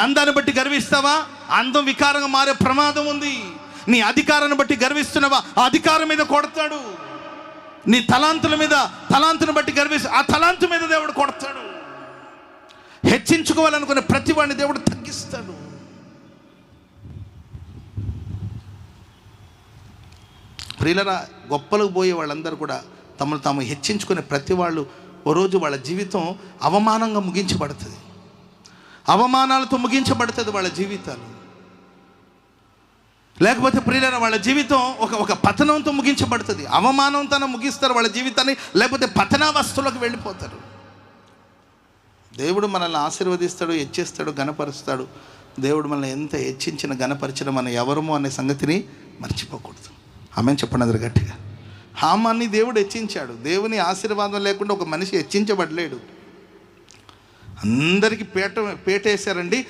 అందాన్ని బట్టి గర్విస్తావా? అందం వికారంగా మారే ప్రమాదం ఉంది. నీ అధికారాన్ని బట్టి గర్విస్తున్నావా? ఆ అధికారం మీద కొడతాడు. నీ తలాంతుని బట్టి గర్విస్తే ఆ తలాంతు మీద దేవుడు కొడతాడు. హెచ్చించుకోవాలనుకునే ప్రతి వాడిని దేవుడు తగ్గిస్తాడు. ప్రియులరా, గొప్పలకు పోయే వాళ్ళందరూ కూడా తమను తాము హెచ్చించుకునే ప్రతి వాళ్ళు ఓ రోజు వాళ్ళ జీవితం అవమానంగా ముగించబడుతుంది. అవమానాలతో ముగించబడుతుంది వాళ్ళ జీవితాలు. లేకపోతే ప్రియులైన వాళ్ళ జీవితం ఒక పతనంతో ముగించబడుతుంది. అవమానంతో ముగిస్తారు వాళ్ళ జీవితాన్ని, లేకపోతే పతనావస్థలోకి వెళ్ళిపోతారు. దేవుడు మనల్ని ఆశీర్వదిస్తాడు, హెచ్చిస్తాడు, ఘనపరుస్తాడు. దేవుడు మనల్ని ఎంత హెచ్చించిన ఘనపరిచిన మనం ఎవరము అనే సంగతిని మర్చిపోకూడదు. ఆమెను చెప్పండి అందరు గట్టిగా. హామాన్ని దేవుడు హెచ్చించాడు. దేవుని ఆశీర్వాదం లేకుండా ఒక మనిషి హెచ్చించబడలేడు. అందరికీ పేట వేశారండి.